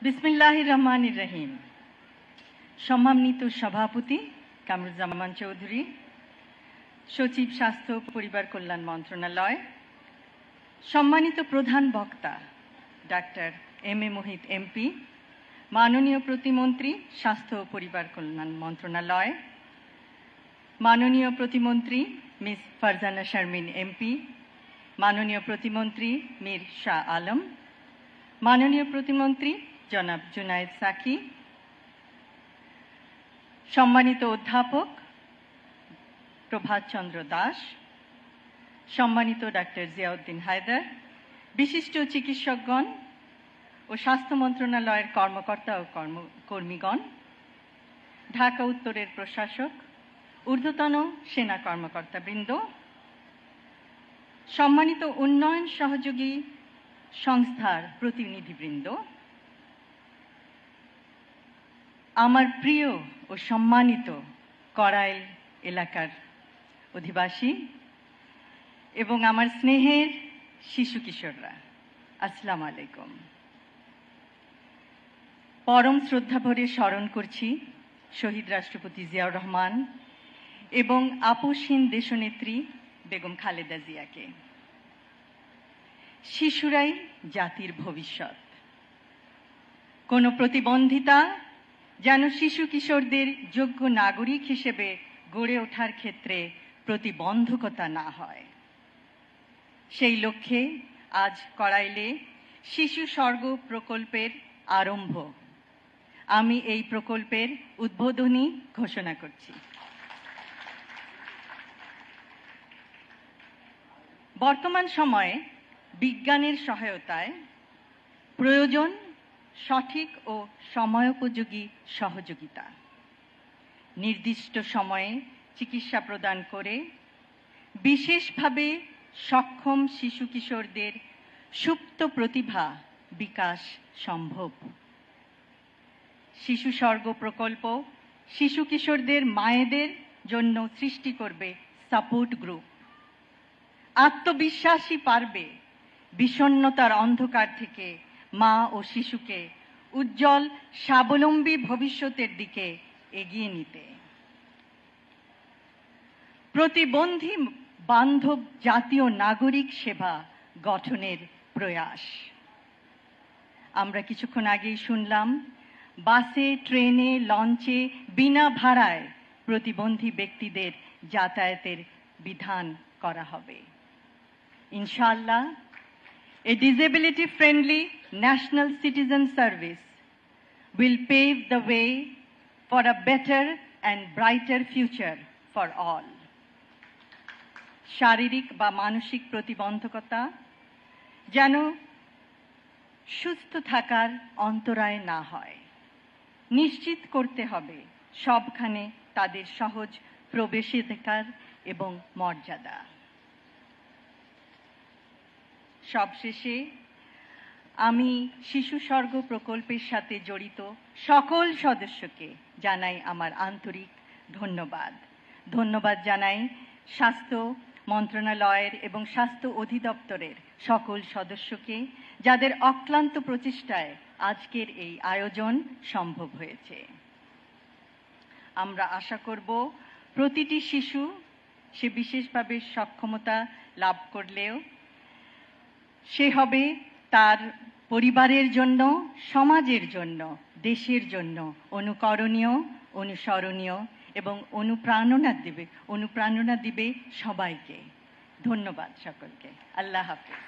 বিসমিল্লাহির রহমানির রহিম। সম্মানিত সভাপতি কামরুজ্জামান চৌধুরী, সচিব স্বাস্থ্য ও পরিবার কল্যাণ মন্ত্রণালয়, সম্মানিত প্রধান বক্তা ডাক্তার এম.এ. মোহিত এমপি, মাননীয় প্রতিমন্ত্রী স্বাস্থ্য ও পরিবার কল্যাণ মন্ত্রণালয়, মাননীয় প্রতিমন্ত্রী মিস ফারজানা শারমিন এমপি, মাননীয় প্রতিমন্ত্রী মীর শাহ আলম, মাননীয় প্রতিমন্ত্রী জনাব জুনায়েদ সাকি, সম্মানিত অধ্যাপক প্রভাত চন্দ্র দাস, সম্মানিত ডাক্তার জিয়াউদ্দিন হায়দার, বিশিষ্ট চিকিৎসকগণ ও স্বাস্থ্য মন্ত্রণালয়ের কর্মকর্তা ও কর্মীগণ, ঢাকা উত্তরের প্রশাসক, ঊর্ধ্বতন সেনা কর্মকর্তাবৃন্দ, সম্মানিত উন্নয়ন সহযোগী সংস্থার প্রতিনিধিবৃন্দ, আমার প্রিয় ও সম্মানিত করাইল এলাকার অধিবাসী এবং আমার স্নেহের শিশু কিশোররা, আসসালামু আলাইকুম। পরম শ্রদ্ধাভরে স্মরণ করছি শহীদ রাষ্ট্রপতি জিয়াউর রহমান এবং আপসহীন দেশনেত্রী বেগম খালেদা জিয়াকে। শিশুরাই জাতির ভবিষ্যৎ। কোনো প্রতিবন্ধিতা যেন শিশু কিশোরদের যোগ্য নাগরিক হিসেবে গড়ে ওঠার ক্ষেত্রে প্রতিবন্ধকতা না হয়, সেই লক্ষ্যে আজ করাইলে শিশু স্বর্গ প্রকল্পের আরম্ভ। আমি এই প্রকল্পের উদ্বোধনী ঘোষণা করছি। বর্তমান সময়ে বিজ্ঞানের সহায়তায় প্রয়োজন সঠিক ও সময়োপযোগী সহযোগিতা। নির্দিষ্ট সময়ে চিকিৎসা প্রদান করে বিশেষভাবে সক্ষম শিশু কিশোরদের সুপ্ত প্রতিভা বিকাশ সম্ভব। শিশু স্বর্গ প্রকল্প শিশু কিশোরদের মায়েদের জন্য সৃষ্টি করবে সাপোর্ট গ্রুপ। আত্মবিশ্বাসী পারবে বিষণ্ণতার অন্ধকার থেকে মা ও শিশুকে উজ্জ্বল স্বাবলম্বী ভবিষ্যতের দিকে এগিয়ে নিতে। প্রতিবন্ধী বান্ধব জাতীয় নাগরিক সেবা গঠনের প্রয়াস। আমরা কিছুক্ষণ আগেই শুনলাম, বাসে, ট্রেনে, লঞ্চে বিনা ভাড়ায় প্রতিবন্ধী ব্যক্তিদের যাতায়াতের বিধান করা হবে। ইনশাআল্লাহ, a disability-friendly national citizen service will pave the way for a better and brighter future for all. শারীরিক বা মানসিক প্রতিবন্ধকতা যেন সুস্থ থাকার অন্তরায় না হয়, নিশ্চিত করতে হবে সবখানে তাদের সহজ প্রবেশাধিকার এবং মর্যাদা। সবশেষে আমি শিশু স্বর্গ প্রকল্পের সাথে জড়িত সকল সদস্যকে জানাই আমার আন্তরিক ধন্যবাদ। ধন্যবাদ জানাই স্বাস্থ্য মন্ত্রণালয়ের এবং স্বাস্থ্য অধিদপ্তরের সকল সদস্যকে, যাদের অক্লান্ত প্রচেষ্টায় আজকের এই আয়োজন সম্ভব হয়েছে। আমরা আশা করব প্রতিটি শিশু, সে বিশেষভাবে সক্ষমতা লাভ করলেও সে হবে তার পরিবারের জন্য, সমাজের জন্য, দেশের জন্য অনুকরণীয়, অনুসরণীয় এবং অনুপ্রেরণা দিবে সবাইকে। ধন্যবাদ সকলকে। আল্লাহ হাফেজ।